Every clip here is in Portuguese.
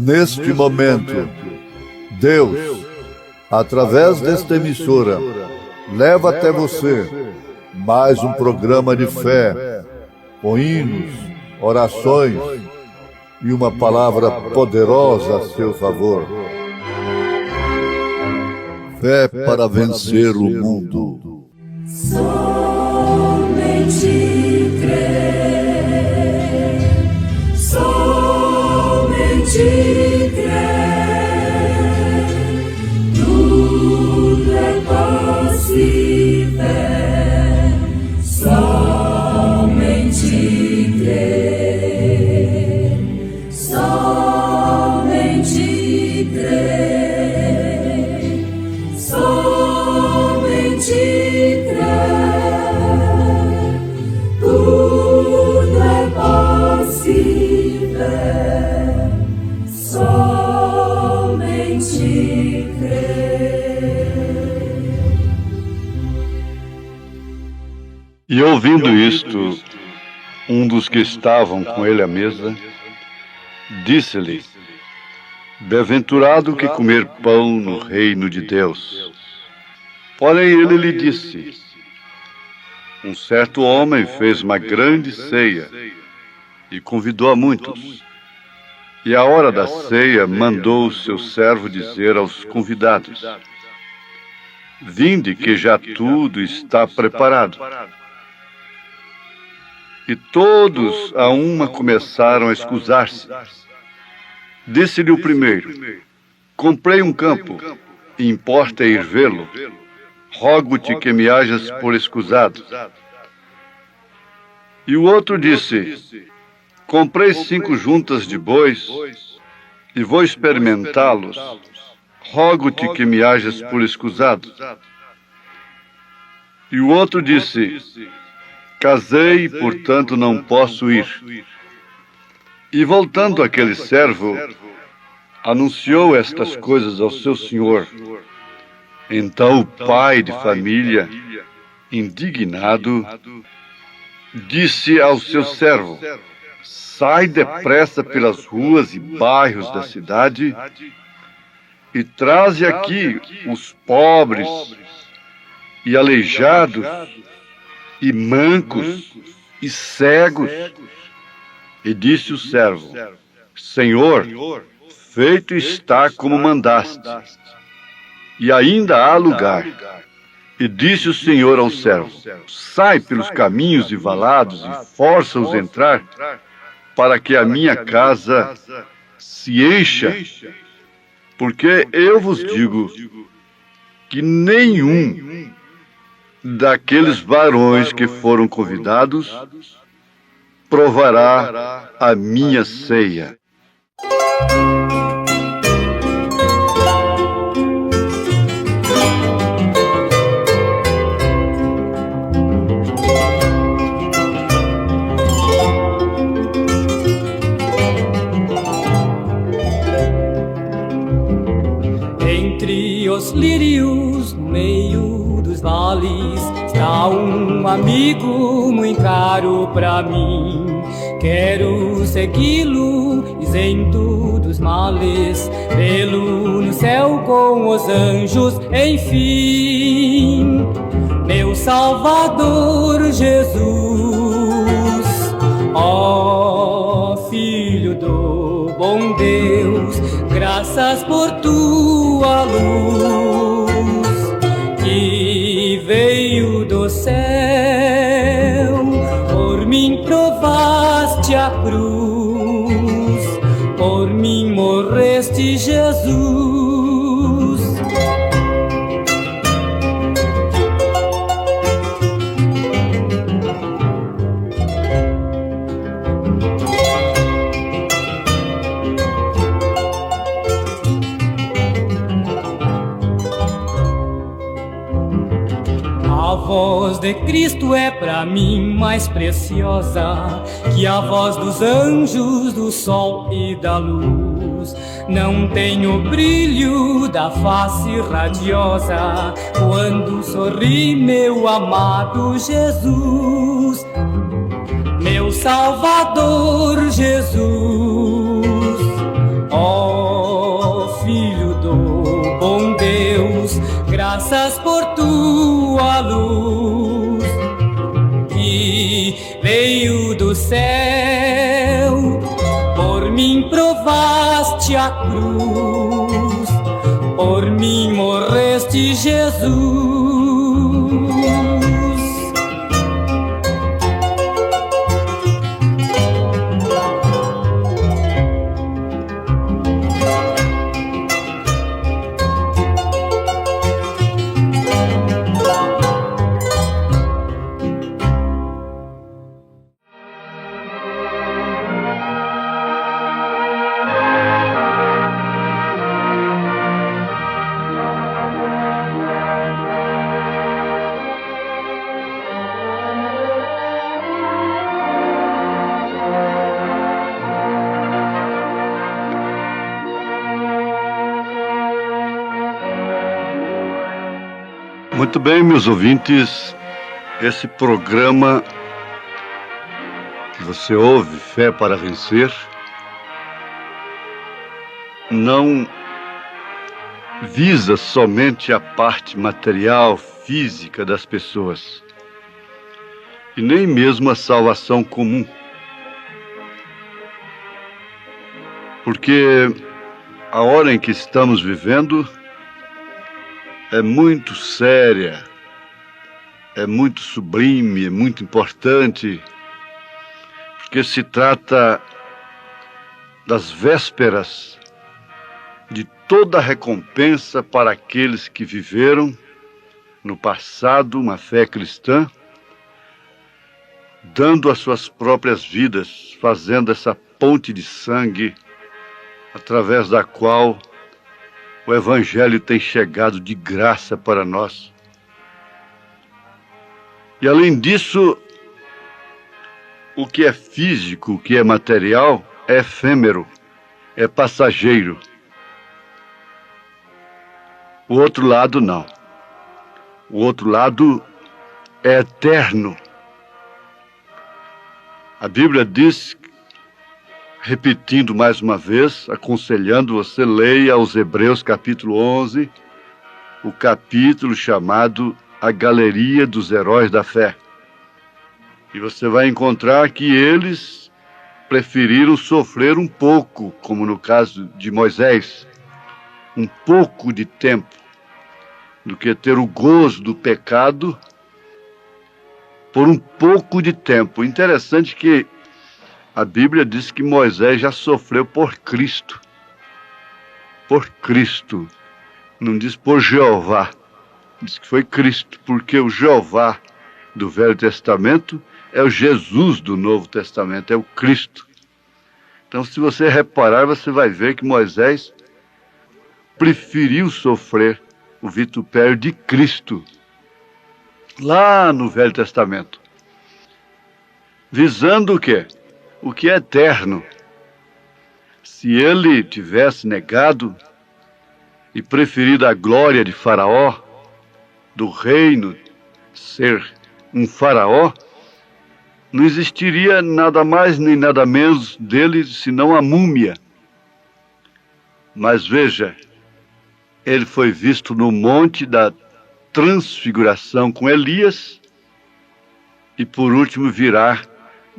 Neste momento, Deus, através desta emissora, leva até você mais um programa de fé, com hinos, orações e uma palavra poderosa a seu favor. Fé para vencer o mundo. Somente crer, somente crer, tudo é possível, somente crer, somente crer, somente crer, tudo é possível, somente crer. E ouvindo isto, um dos que estavam com ele à mesa, disse-lhe: Bem-aventurado que comer pão no reino de Deus. Porém ele lhe disse: Um certo homem fez uma grande ceia e convidou a muitos. E à hora da ceia mandou o seu servo dizer aos convidados: Vinde que já tudo está preparado. E todos a uma começaram a escusar-se. Disse-lhe o primeiro: Comprei um campo, e importa ir vê-lo. Rogo-te que me hajas por escusado. E o outro disse: Comprei 5 juntas de bois, e vou experimentá-los. Rogo-te que me hajas por escusado. E o outro disse: Casei, portanto não posso ir. E voltando aquele servo, anunciou estas coisas ao seu senhor. Então o pai de família, indignado, disse ao seu servo: Sai depressa pelas ruas e bairros da cidade e traze aqui os pobres e aleijados e mancos e cegos. E disse o servo: Senhor, feito está como mandaste, e ainda há lugar. E disse o Senhor ao servo: Sai pelos caminhos e valados e força-os entrar, para que a minha casa se encha. Porque eu vos digo que nenhum daqueles varões que foram convidados provará a minha ceia. Entre os lírios, no meio dos vales, está um amigo muito caro pra mim. Quero segui-lo, isento dos males, vê-lo no céu com os anjos, enfim. Meu Salvador Jesus, ó Filho do bom Deus, graças por tua luz que veio do céu, por mim provaste a cruz, por mim morreste, Jesus. A voz de Cristo é pra mim mais preciosa que a voz dos anjos, do sol e da luz. Não tem o brilho da face radiosa quando sorri meu amado Jesus. Meu Salvador Jesus, ó graças por tua luz que veio do céu. Por mim provaste a cruz, por mim morreste, Jesus. Muito bem, meus ouvintes, esse programa que você ouve, Fé para Vencer, não visa somente a parte material, física das pessoas, e nem mesmo a salvação comum. Porque a hora em que estamos vivendo é muito séria, é muito sublime, é muito importante, porque se trata das vésperas de toda a recompensa para aqueles que viveram no passado uma fé cristã, dando as suas próprias vidas, fazendo essa ponte de sangue através da qual o Evangelho tem chegado de graça para nós. E além disso, o que é físico, o que é material, é efêmero, é passageiro. O outro lado não. O outro lado é eterno. A Bíblia diz, repetindo mais uma vez, aconselhando você, leia aos Hebreus capítulo 11, o capítulo chamado A Galeria dos Heróis da Fé. E você vai encontrar que eles preferiram sofrer um pouco, como no caso de Moisés, um pouco de tempo, do que ter o gozo do pecado por um pouco de tempo. Interessante que a Bíblia diz que Moisés já sofreu por Cristo. Por Cristo. Não diz por Jeová. Diz que foi Cristo, porque o Jeová do Velho Testamento é o Jesus do Novo Testamento, é o Cristo. Então, se você reparar, você vai ver que Moisés preferiu sofrer o vitupério de Cristo, lá no Velho Testamento. Visando o quê? O que é eterno. Se ele tivesse negado e preferido a glória de Faraó, do reino ser um faraó, não existiria nada mais nem nada menos dele senão a múmia. Mas veja, ele foi visto no monte da transfiguração com Elias e por último virá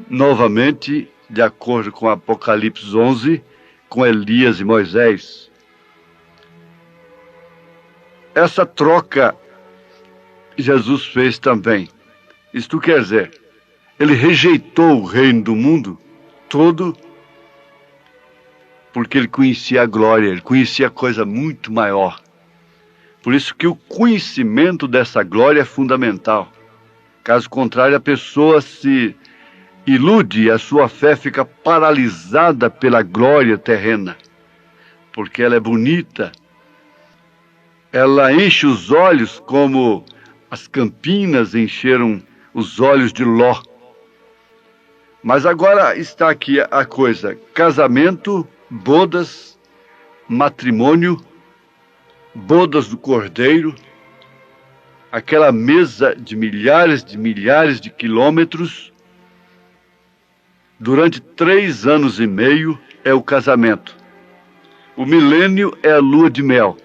novamente, de acordo com Apocalipse 11, com Elias e Moisés. Essa troca Jesus fez também. Isto quer dizer, ele rejeitou o reino do mundo todo porque ele conhecia a glória, ele conhecia coisa muito maior. Por isso que o conhecimento dessa glória é fundamental. Caso contrário, a pessoa se ilude e a sua fé fica paralisada pela glória terrena, porque ela é bonita, ela enche os olhos como as campinas encheram os olhos de Ló. Mas agora está aqui a coisa: casamento, bodas, matrimônio, bodas do Cordeiro, aquela mesa de milhares de quilômetros. Durante 3 anos e meio é o casamento. O milênio é a lua de mel.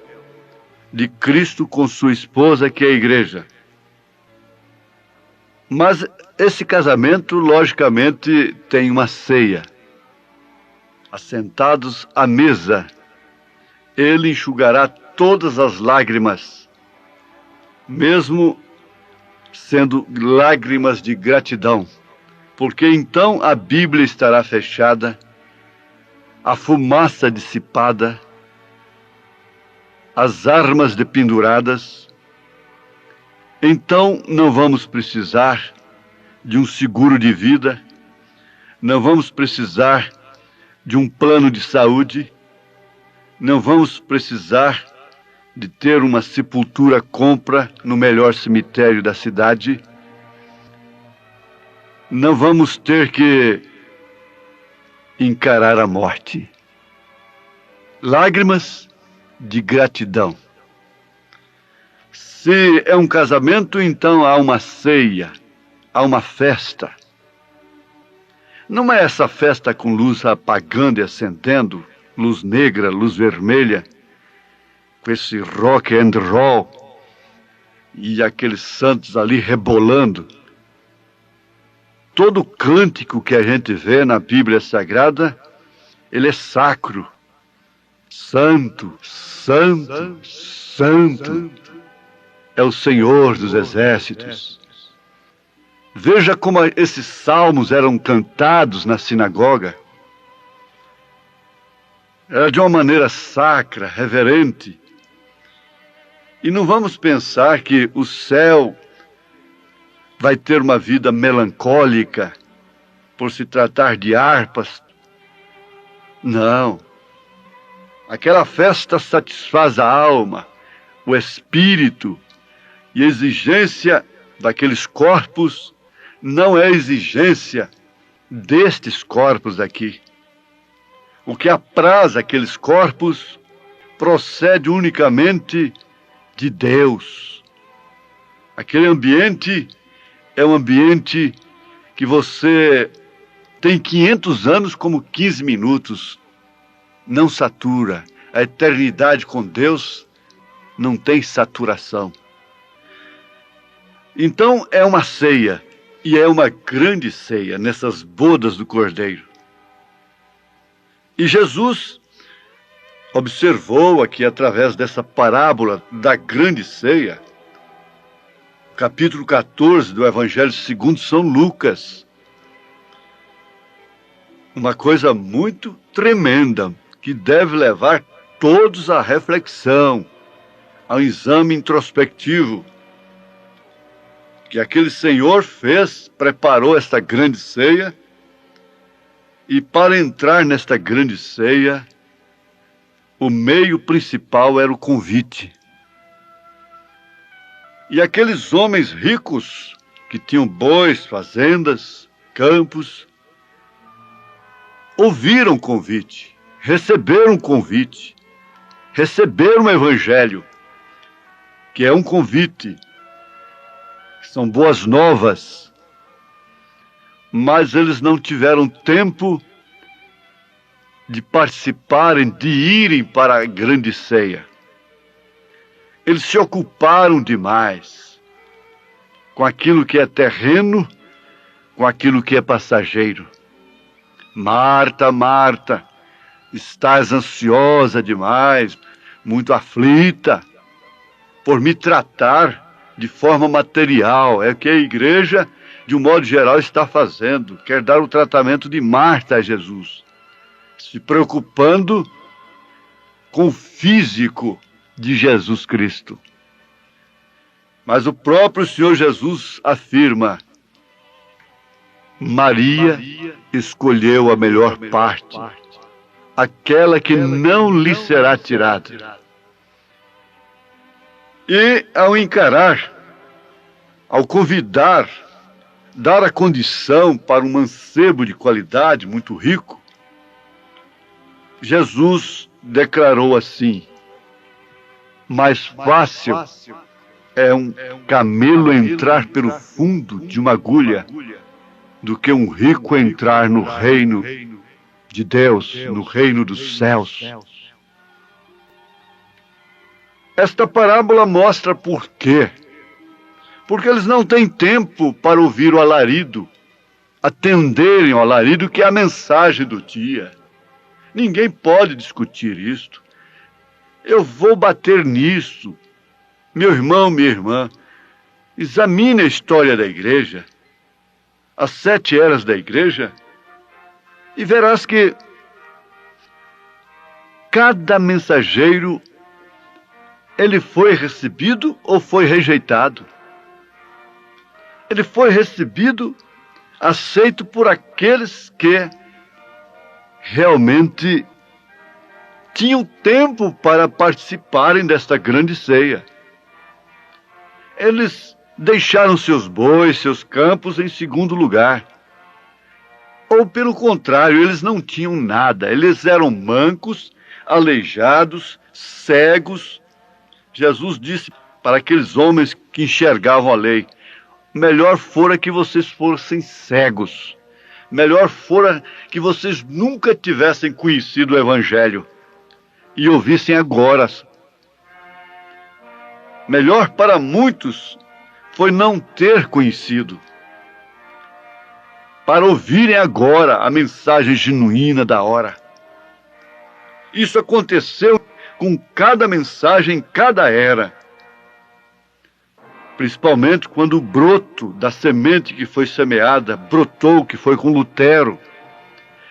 de Cristo com sua esposa, que é a igreja. Mas esse casamento, logicamente, tem uma ceia. Assentados à mesa, ele enxugará todas as lágrimas, mesmo sendo lágrimas de gratidão, porque então a Bíblia estará fechada, a fumaça dissipada, as armas dependuradas. Então não vamos precisar de um seguro de vida, não vamos precisar de um plano de saúde, não vamos precisar de ter uma sepultura compra no melhor cemitério da cidade, não vamos ter que encarar a morte. Lágrimas de gratidão. Se é um casamento, então há uma ceia, há uma festa. Não é essa festa com luz apagando e acendendo, luz negra, luz vermelha, com esse rock and roll e aqueles santos ali rebolando. Todo cântico que a gente vê na Bíblia Sagrada, ele é sacro. Santo, santo, santo é o Senhor dos exércitos. Veja como esses salmos eram cantados na sinagoga. Era de uma maneira sacra, reverente. E não vamos pensar que o céu vai ter uma vida melancólica por se tratar de harpas. Não. Aquela festa satisfaz a alma, o espírito, e a exigência daqueles corpos não é exigência destes corpos aqui. O que apraz aqueles corpos procede unicamente de Deus. Aquele ambiente é um ambiente que você tem 500 anos como 15 minutos. Não satura. A eternidade com Deus não tem saturação. Então é uma ceia, e é uma grande ceia nessas bodas do Cordeiro. E Jesus observou aqui, através dessa parábola da grande ceia, capítulo 14 do Evangelho segundo São Lucas, uma coisa muito tremenda, que deve levar todos à reflexão, ao exame introspectivo, que aquele Senhor fez, preparou esta grande ceia, e para entrar nesta grande ceia, o meio principal era o convite. E aqueles homens ricos, que tinham bois, fazendas, campos, ouviram o convite, receberam o convite, receberam o Evangelho, que é um convite, são boas novas, mas eles não tiveram tempo de participarem, de irem para a grande ceia. Eles se ocuparam demais com aquilo que é terreno, com aquilo que é passageiro. Marta, Marta, estás ansiosa demais, muito aflita, por me tratar de forma material. É o que a igreja, de um modo geral, está fazendo. Quer dar o tratamento de Marta a Jesus, se preocupando com o físico de Jesus Cristo. Mas o próprio Senhor Jesus afirma: Maria escolheu a melhor parte, aquela que não lhe será tirada. E ao encarar, ao convidar, dar a condição para um mancebo de qualidade muito rico, Jesus declarou assim: mais fácil é um camelo entrar pelo fundo de uma agulha do que um rico entrar no reino de Deus, no reino dos céus. Esta parábola mostra por quê. Porque eles não têm tempo para ouvir o alarido, atenderem ao alarido que é a mensagem do dia. Ninguém pode discutir isto. Eu vou bater nisso. Meu irmão, minha irmã, examine a história da igreja, as 7 eras da igreja, e verás que cada mensageiro, ele foi recebido ou foi rejeitado. Ele foi recebido, aceito por aqueles que realmente tinham tempo para participarem desta grande ceia. Eles deixaram seus bois, seus campos em segundo lugar. Ou pelo contrário, eles não tinham nada. Eles eram mancos, aleijados, cegos. Jesus disse para aqueles homens que enxergavam a lei: melhor fora que vocês fossem cegos. Melhor fora que vocês nunca tivessem conhecido o Evangelho e ouvissem agora. Melhor para muitos foi não ter conhecido, para ouvirem agora a mensagem genuína da hora. Isso aconteceu com cada mensagem em cada era. Principalmente quando o broto da semente que foi semeada brotou, que foi com Lutero.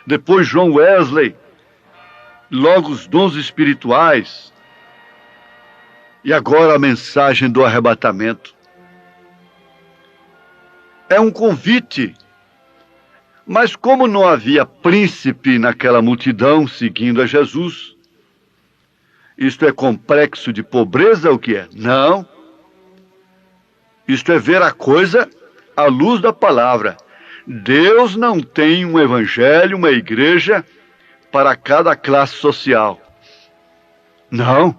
Depois John Wesley, logo os dons espirituais. E agora a mensagem do arrebatamento. É um convite. Mas como não havia príncipe naquela multidão seguindo a Jesus, isto é complexo de pobreza o que é? Não. Isto é ver a coisa à luz da palavra. Deus não tem um evangelho, uma igreja para cada classe social. Não.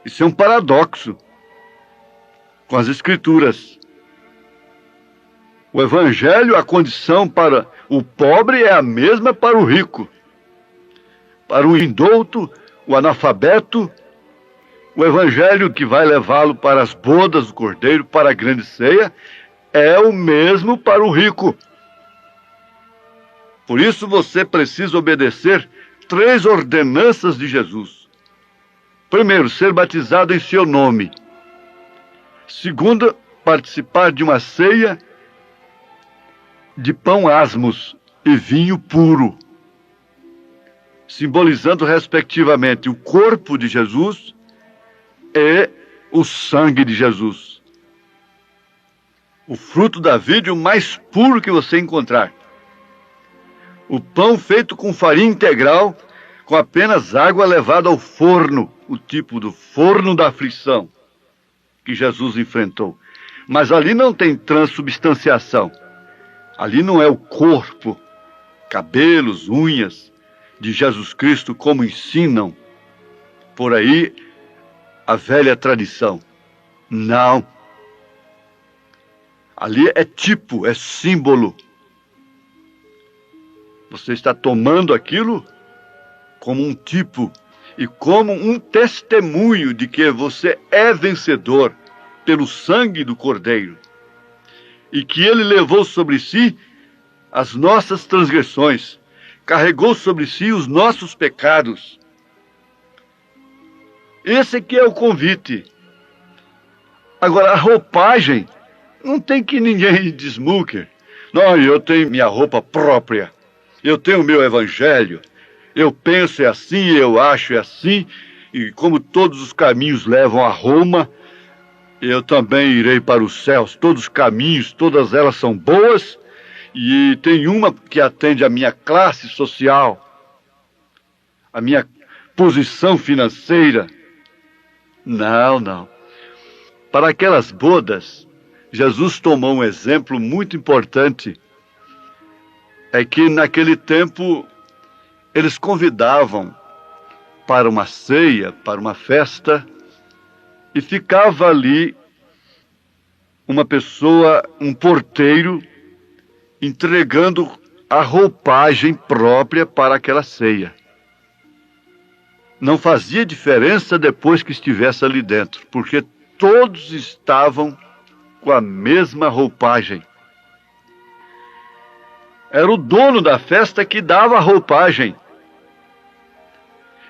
Isso é um paradoxo com as Escrituras. O evangelho, a condição para o pobre é a mesma para o rico. Para o indouto, o analfabeto, o evangelho que vai levá-lo para as bodas do Cordeiro, para a grande ceia, é o mesmo para o rico. Por isso você precisa obedecer 3 ordenanças de Jesus. Primeiro, ser batizado em seu nome. Segundo, participar de uma ceia de pão asmos e vinho puro, simbolizando respectivamente o corpo de Jesus e o sangue de Jesus. O fruto da vide, o mais puro que você encontrar. O pão feito com farinha integral, com apenas água levada ao forno, o tipo do forno da aflição que Jesus enfrentou. Mas ali não tem transubstanciação. Ali não é o corpo, cabelos, unhas de Jesus Cristo como ensinam por aí a velha tradição. Não. Ali é tipo, é símbolo. Você está tomando aquilo como um tipo e como um testemunho de que você é vencedor pelo sangue do Cordeiro e que ele levou sobre si as nossas transgressões, carregou sobre si os nossos pecados. Esse aqui é o convite. Agora, a roupagem, não tem que ninguém de smoker. Não, eu tenho minha roupa própria. Eu tenho o meu evangelho. Eu penso é assim, eu acho é assim. E como todos os caminhos levam a Roma, eu também irei para os céus. Todos os caminhos, todas elas são boas. E tem uma que atende à minha classe social, à minha posição financeira. Não, não. Para aquelas bodas, Jesus tomou um exemplo muito importante. É que naquele tempo eles convidavam para uma ceia, para uma festa, e ficava ali uma pessoa, um porteiro, entregando a roupagem própria para aquela ceia. não fazia diferença depois que estivesse ali dentro, porque todos estavam com a mesma roupagem. Era o dono da festa que dava a roupagem.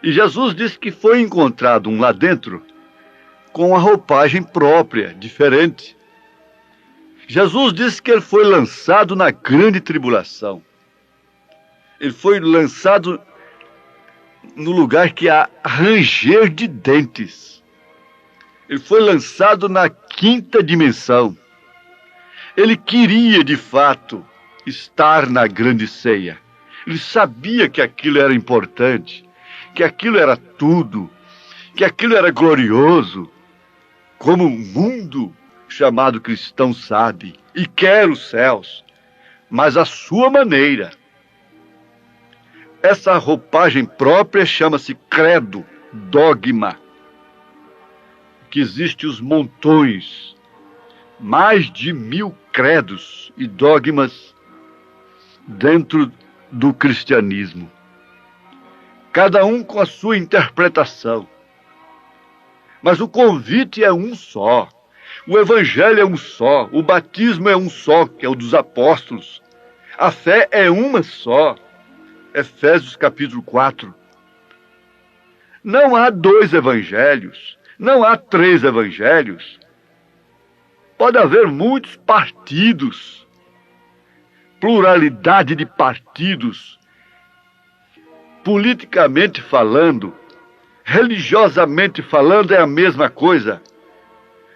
E Jesus disse que foi encontrado um lá dentro com a roupagem própria, diferente. Jesus disse que ele foi lançado na grande tribulação. Ele foi lançado no lugar que há ranger de dentes. Ele foi lançado na quinta dimensão. Ele queria, de fato, estar na grande ceia. Ele sabia que aquilo era importante, que aquilo era tudo, que aquilo era glorioso, como o mundo chamado cristão sabe e quer os céus, mas à sua maneira. Essa roupagem própria chama-se credo, dogma, que existe os montões, mais de 1000 credos e dogmas dentro do cristianismo, cada um com a sua interpretação. Mas o convite é um só, o evangelho é um só, o batismo é um só, que é o dos apóstolos, a fé é uma só. Efésios capítulo 4. Não há 2 evangelhos, não há 3 evangelhos. Pode haver muitos partidos, pluralidade de partidos, politicamente falando, religiosamente falando é a mesma coisa.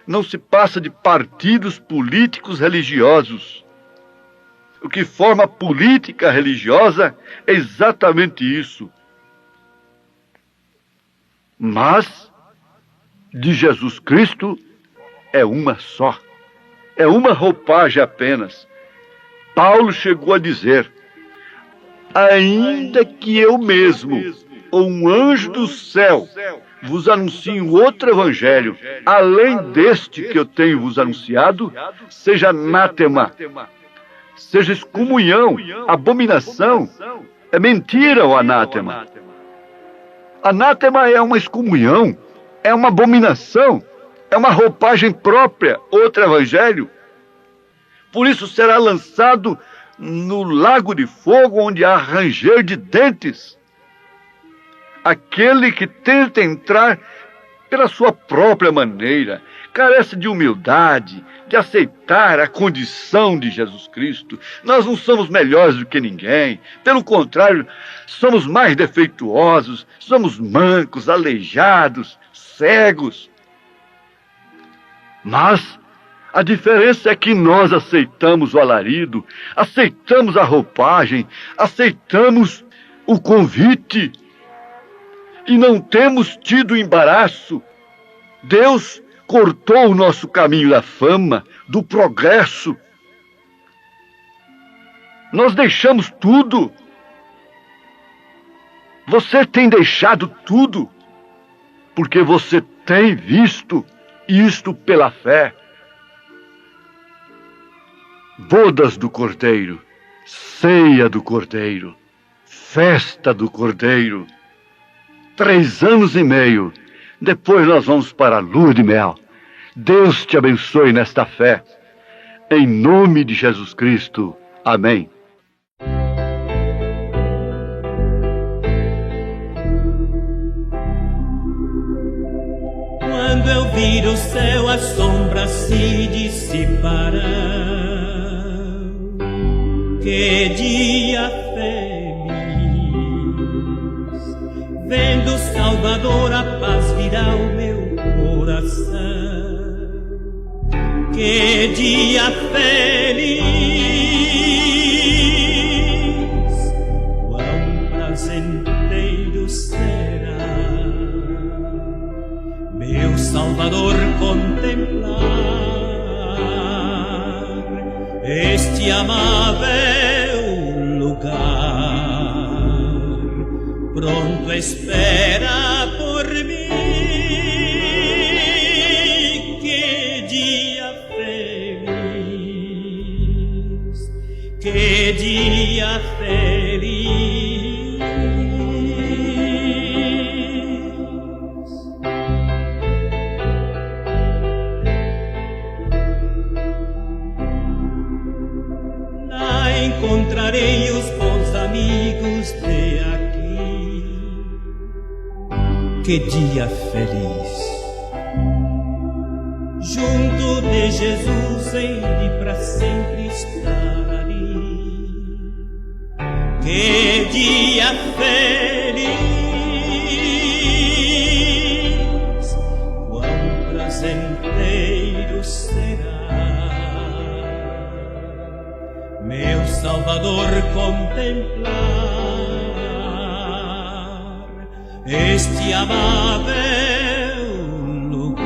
Não se passa de partidos políticos religiosos. O que forma a política religiosa é exatamente isso. Mas, de Jesus Cristo, é uma só. É uma roupagem apenas. Paulo chegou a dizer: ainda que eu mesmo, ou um anjo do céu, vos anuncie outro evangelho, além deste que eu tenho vos anunciado, seja anátema, seja excomunhão, abominação. É mentira o anátema. Anátema é uma excomunhão, é uma abominação, é uma roupagem própria, outro evangelho. Por isso será lançado no lago de fogo, onde há ranger de dentes. Aquele que tenta entrar pela sua própria maneira, carece de humildade, de aceitar a condição de Jesus Cristo. Nós não somos melhores do que ninguém, pelo contrário, somos mais defeituosos, somos mancos, aleijados, cegos. Mas a diferença é que nós aceitamos o alarido, aceitamos a roupagem, aceitamos o convite e não temos tido embaraço. Deus cortou o nosso caminho da fama, do progresso. Nós deixamos tudo. Você tem deixado tudo, porque você tem visto isto pela fé. Bodas do Cordeiro, ceia do Cordeiro, festa do Cordeiro. 3 anos e meio, depois nós vamos para a lua de mel. Deus te abençoe nesta fé. Em nome de Jesus Cristo. Amém. Quando eu vir o céu, as sombras se dissiparão. Que dia feliz! Vendo o Salvador, a paz virá ao meu coração. Que dia feliz! Quão prazenteiro será meu Salvador contemplar este amável lugar, pronto espera por mim. Que dia feliz, que dia feliz. Que dia feliz! Junto de Jesus hei de pra sempre estar ali. Que dia feliz! Quão prazenteiro será meu Salvador contemplar este amável lugar.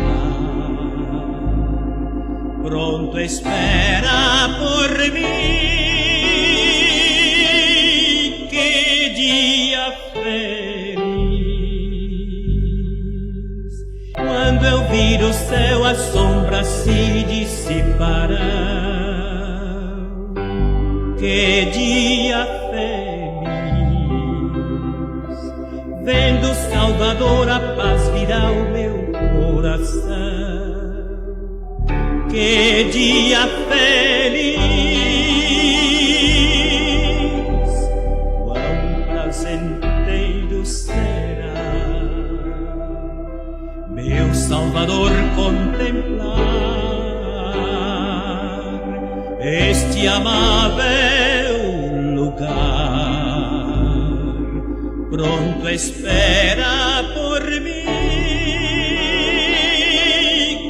Pronto espera por mim. Que dia feliz! Quando eu vir o céu, as sombras se dissiparão. Que dia feliz! Vendo o Salvador, a paz virá ao meu coração. Que dia feliz! Quão prazenteiro será meu Salvador contemplar este amável lugar. Pronto espera por mim.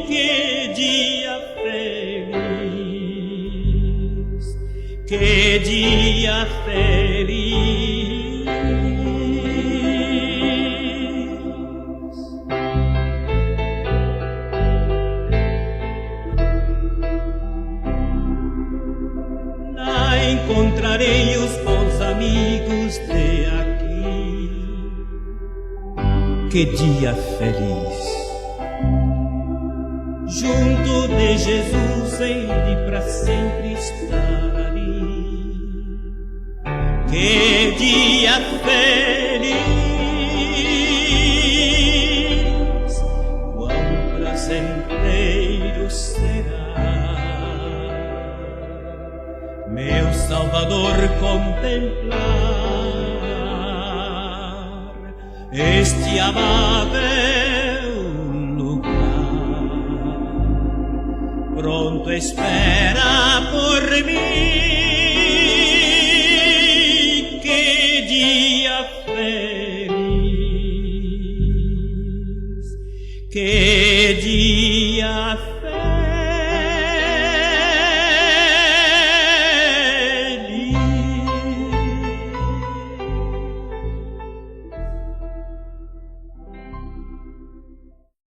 Que dia feliz! Que dia feliz! Lá encontrarei os bons amigos de aqui. Que dia feliz! Junto de Jesus hei de pra sempre estar ali. Que dia feliz! Quão prazenteiro será meu Salvador contemplar este amável lugar. Pronto espera